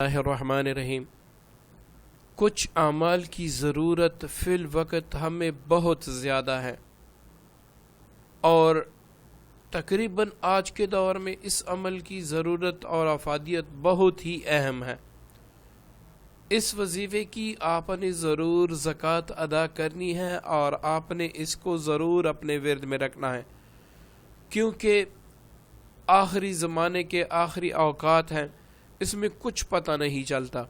اللہ الرحمن الرحیم۔ کچھ اعمال کی ضرورت فی الوقت ہمیں بہت زیادہ ہے اور تقریباً آج کے دور میں اس عمل کی ضرورت اور افادیت بہت ہی اہم ہے۔ اس وظیفے کی آپ نے ضرور زکوٰۃ ادا کرنی ہے اور آپ نے اس کو ضرور اپنے ورد میں رکھنا ہے، کیونکہ آخری زمانے کے آخری اوقات ہیں، اس میں کچھ پتہ نہیں چلتا۔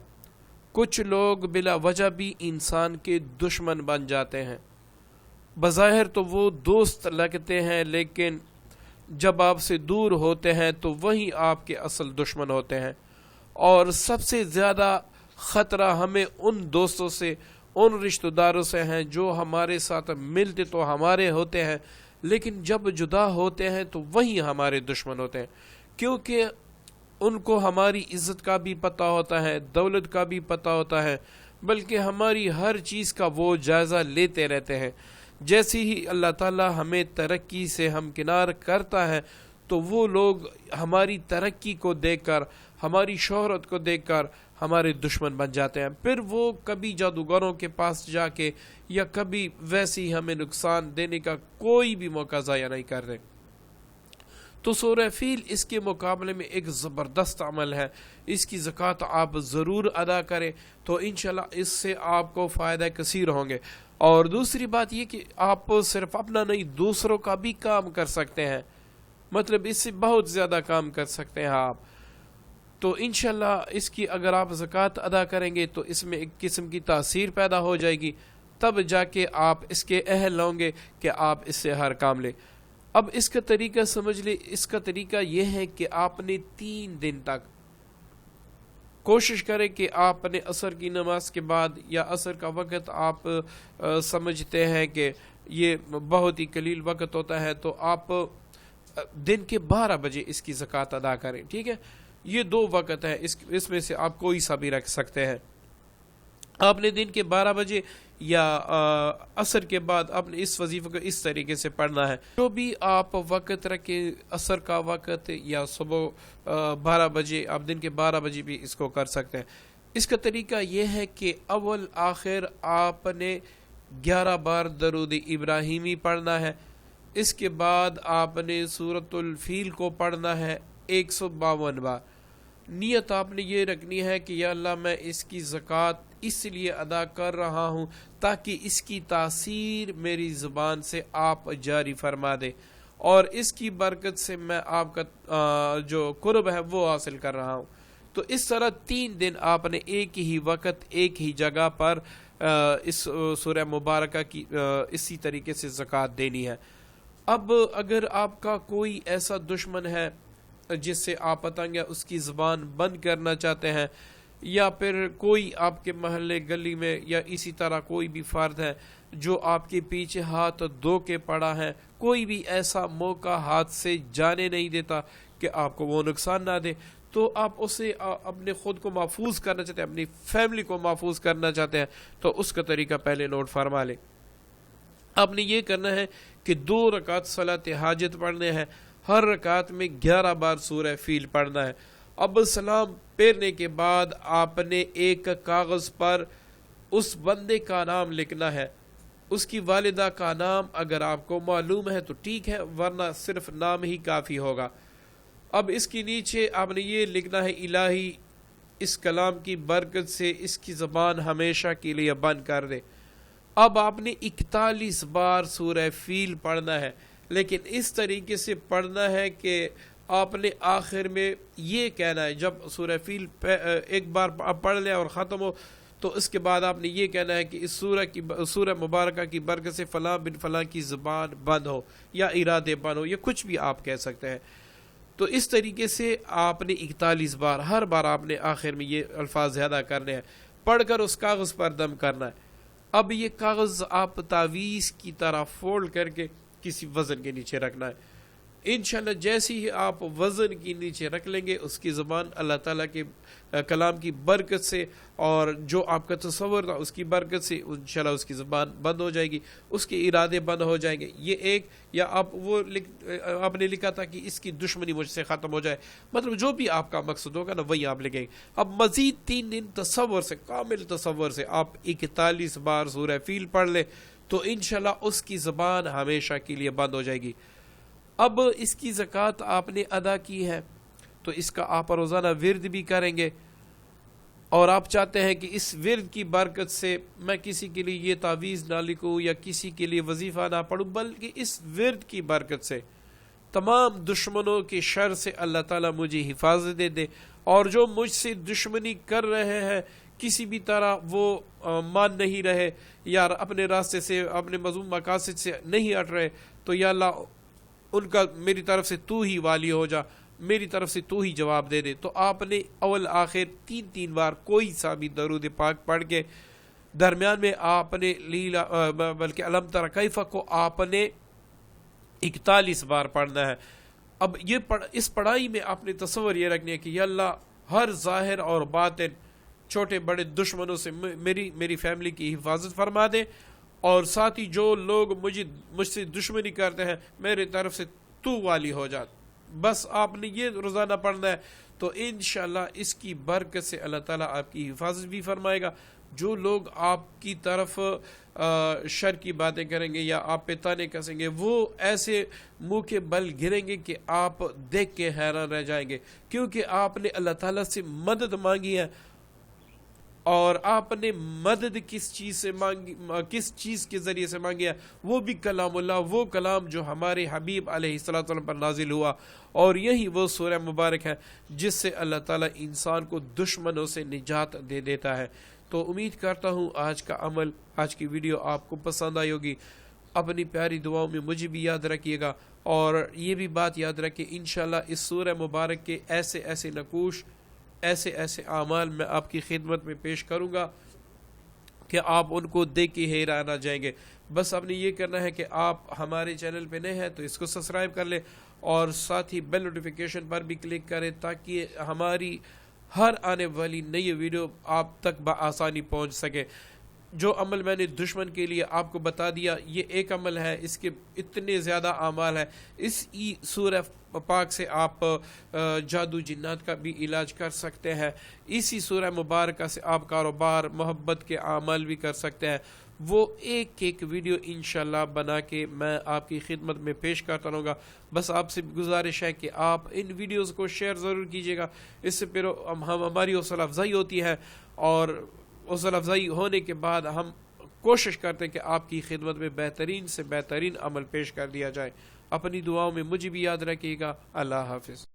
کچھ لوگ بلا وجہ بھی انسان کے دشمن بن جاتے ہیں۔ بظاہر تو وہ دوست لگتے ہیں، لیکن جب آپ سے دور ہوتے ہیں تو وہی آپ کے اصل دشمن ہوتے ہیں۔ اور سب سے زیادہ خطرہ ہمیں ان دوستوں سے، ان رشتہ داروں سے ہیں جو ہمارے ساتھ ملتے تو ہمارے ہوتے ہیں، لیکن جب جدا ہوتے ہیں تو وہی ہمارے دشمن ہوتے ہیں، کیونکہ ان کو ہماری عزت کا بھی پتہ ہوتا ہے، دولت کا بھی پتہ ہوتا ہے، بلکہ ہماری ہر چیز کا وہ جائزہ لیتے رہتے ہیں۔ جیسے ہی اللہ تعالی ہمیں ترقی سے ہمکنار کرتا ہے تو وہ لوگ ہماری ترقی کو دیکھ کر، ہماری شہرت کو دیکھ کر ہمارے دشمن بن جاتے ہیں۔ پھر وہ کبھی جادوگروں کے پاس جا کے یا کبھی ویسے ہی ہمیں نقصان دینے کا کوئی بھی موقع ضائع نہیں کر رہے۔ تو سورہ فیل اس کے مقابلے میں ایک زبردست عمل ہے، اس کی زکوٰۃ آپ ضرور ادا کریں تو انشاءاللہ اس سے آپ کو فائدہ کثیر ہوں گے۔ اور دوسری بات یہ کہ آپ صرف اپنا نہیں، دوسروں کا بھی کام کر سکتے ہیں، مطلب اس سے بہت زیادہ کام کر سکتے ہیں آپ۔ تو انشاءاللہ اس کی اگر آپ زکوٰۃ ادا کریں گے تو اس میں ایک قسم کی تاثیر پیدا ہو جائے گی، تب جا کے آپ اس کے اہل ہوں گے کہ آپ اس سے ہر کام لیں۔ اب اس کا طریقہ سمجھ لیں، اس کا طریقہ یہ ہے کہ آپ نے 3 دن تک کوشش کریں کہ آپ نے عصر کی نماز کے بعد، یا عصر کا وقت آپ سمجھتے ہیں کہ یہ بہت ہی قلیل وقت ہوتا ہے، تو آپ دن کے 12 بجے اس کی زکوٰۃ ادا کریں، ٹھیک ہے؟ یہ 2 وقت ہے، اس میں سے آپ کوئی سا بھی رکھ سکتے ہیں۔ آپ نے دن کے 12 بجے یا عصر کے بعد آپ نے اس وظیفے کو اس طریقے سے پڑھنا ہے۔ جو بھی آپ وقت رکھیں، عصر کا وقت یا صبح 12 بجے، آپ دن کے 12 بجے بھی اس کو کر سکتے ہیں۔ اس کا طریقہ یہ ہے کہ اول آخر آپ نے 11 بار درود ابراہیمی پڑھنا ہے۔ اس کے بعد آپ نے سورۃ الفیل کو پڑھنا ہے 152 بار۔ نیت آپ نے یہ رکھنی ہے کہ یا اللہ میں اس کی زکوٰۃ اس لیے ادا کر رہا ہوں تاکہ اس کی تاثیر میری زبان سے آپ جاری فرما دے، اور اس کی برکت سے میں آپ کا جو قرب ہے وہ حاصل کر رہا ہوں۔ تو اس طرح 3 دن آپ نے ایک ہی وقت، ایک ہی جگہ پر اس سورہ مبارکہ کی اسی طریقے سے زکوٰۃ دینی ہے۔ اب اگر آپ کا کوئی ایسا دشمن ہے جس سے آپ پتنگا اس کی زبان بند کرنا چاہتے ہیں، یا پھر کوئی آپ کے محلے گلی میں یا اسی طرح کوئی بھی فرد ہے جو آپ کے پیچھے ہاتھ دھو کے پڑا ہے، کوئی بھی ایسا موقع ہاتھ سے جانے نہیں دیتا کہ آپ کو وہ نقصان نہ دے، تو آپ اسے اپنے خود کو محفوظ کرنا چاہتے ہیں، اپنی فیملی کو محفوظ کرنا چاہتے ہیں، تو اس کا طریقہ پہلے نوٹ فرما لیں۔ آپ نے یہ کرنا ہے کہ 2 رکعت صلاۃ حاجت پڑھنے ہیں، ہر رکعت میں 11 بار سورہ فیل پڑھنا ہے۔ اب سلام پھیرنے کے بعد آپ نے ایک کاغذ پر اس بندے کا نام لکھنا ہے، اس کی والدہ کا نام اگر آپ کو معلوم ہے تو ٹھیک ہے، ورنہ صرف نام ہی کافی ہوگا۔ اب اس کے نیچے آپ نے یہ لکھنا ہے الہی اس کلام کی برکت سے اس کی زبان ہمیشہ کے لیے بند کر دے۔ اب آپ نے 41 بار سورہ فیل پڑھنا ہے، لیکن اس طریقے سے پڑھنا ہے کہ آپ نے آخر میں یہ کہنا ہے، جب سورہ فیل ایک بار پڑھ لیں اور ختم ہو تو اس کے بعد آپ نے یہ کہنا ہے کہ اس سورہ مبارکہ کی برکت سے فلاں بن فلاں کی زبان بند ہو، یا ارادے بند ہو، یا کچھ بھی آپ کہہ سکتے ہیں۔ تو اس طریقے سے آپ نے 41 بار، ہر بار آپ نے آخر میں یہ الفاظ زیادہ کرنے ہیں، پڑھ کر اس کاغذ پر دم کرنا ہے۔ اب یہ کاغذ آپ تعویذ کی طرح فولڈ کر کے کسی وزن کے نیچے رکھنا ہے۔ انشاءاللہ جیسی ہی آپ وزن کی نیچے رکھ لیں گے، اس کی زبان اللہ تعالیٰ کے کلام کی برکت سے اور جو آپ کا تصور تھا اس کی برکت سے انشاءاللہ اس کی زبان بند ہو جائے گی، اس کے ارادے بند ہو جائیں گے۔ یہ ایک یا آپ نے لکھا تھا کہ اس کی دشمنی مجھ سے ختم ہو جائے، مطلب جو بھی آپ کا مقصد ہوگا نا وہی آپ لکھیں گے۔ اب مزید 3 دن تصور سے، کامل تصور سے آپ 41 بار سورہ فیل پڑھ لیں تو انشاءاللہ اس کی زبان ہمیشہ کے لیے بند ہو جائے گی۔ اب اس کی زکوٰۃ آپ نے ادا کی ہے تو اس کا آپ روزانہ ورد بھی کریں گے، اور آپ چاہتے ہیں کہ اس ورد کی برکت سے میں کسی کے لیے یہ تعویذ نہ لکھوں یا کسی کے لیے وظیفہ نہ پڑھوں، بلکہ اس ورد کی برکت سے تمام دشمنوں کے شر سے اللہ تعالیٰ مجھے حفاظت دے دے، اور جو مجھ سے دشمنی کر رہے ہیں کسی بھی طرح وہ مان نہیں رہے یا اپنے راستے سے، اپنے مذموم مقاصد سے نہیں ہٹ رہے، تو یا اللہ ان کا میری طرف سے تو ہی والی ہو جا، میری طرف سے تو ہی جواب دے دے۔ تو آپ نے اول آخر 3 بار کوئی سا بھی درود پاک پڑھ کے، درمیان میں آپ نے بلکہ علم تر کیف کو آپ نے 41 بار پڑھنا ہے۔ اب اس پڑھائی میں آپ نے تصور یہ رکھنے کہ یا اللہ ہر ظاہر اور باطن چھوٹے بڑے دشمنوں سے میری فیملی کی حفاظت فرما دے، اور ساتھ ہی جو لوگ مجھ سے دشمنی کرتے ہیں میرے طرف سے تو والی ہو جا۔ بس آپ نے یہ روزانہ پڑھنا ہے تو انشاءاللہ اس کی برکت سے اللہ تعالیٰ آپ کی حفاظت بھی فرمائے گا۔ جو لوگ آپ کی طرف شر کی باتیں کریں گے یا آپ پہ تانے کسیں گے، وہ ایسے منہ کے بل گریں گے کہ آپ دیکھ کے حیران رہ جائیں گے، کیونکہ آپ نے اللہ تعالیٰ سے مدد مانگی ہے۔ اور آپ نے مدد کس چیز کے ذریعے سے مانگی ہے؟ وہ بھی کلام اللہ، وہ کلام جو ہمارے حبیب علیہ السلام پر نازل ہوا، اور یہی وہ سورہ مبارک ہے جس سے اللہ تعالیٰ انسان کو دشمنوں سے نجات دے دیتا ہے۔ تو امید کرتا ہوں آج کا عمل، آج کی ویڈیو آپ کو پسند آئی ہوگی۔ اپنی پیاری دعاؤں میں مجھے بھی یاد رکھیے گا، اور یہ بھی بات یاد رکھیں انشاءاللہ اس سورہ مبارک کے ایسے نقوش، ایسے اعمال میں آپ کی خدمت میں پیش کروں گا کہ آپ ان کو دیکھ کے حیران رہ جائیں گے۔ بس آپ نے یہ کرنا ہے کہ آپ ہمارے چینل پہ نئے ہیں تو اس کو سبسکرائب کر لیں، اور ساتھ ہی بیل نوٹیفیکیشن پر بھی کلک کریں تاکہ ہماری ہر آنے والی نئی ویڈیو آپ تک بآسانی پہنچ سکے۔ جو عمل میں نے دشمن کے لیے آپ کو بتا دیا یہ ایک عمل ہے، اس کے اتنے زیادہ اعمال ہیں۔ اس سورہ پاک سے آپ جادو جنات کا بھی علاج کر سکتے ہیں، اسی سورہ مبارکہ سے آپ کاروبار، محبت کے اعمال بھی کر سکتے ہیں۔ وہ ایک ویڈیو انشاءاللہ بنا کے میں آپ کی خدمت میں پیش کرتا رہوں گا۔ بس آپ سے گزارش ہے کہ آپ ان ویڈیوز کو شیئر ضرور کیجیے گا، اس سے پھر ہماری حوصلہ افزائی ہوتی ہے، اور حوصلہ افزائی ہونے کے بعد ہم کوشش کرتے ہیں کہ آپ کی خدمت میں بہترین سے بہترین عمل پیش کر دیا جائے۔ اپنی دعاؤں میں مجھے بھی یاد رکھیے گا۔ اللہ حافظ۔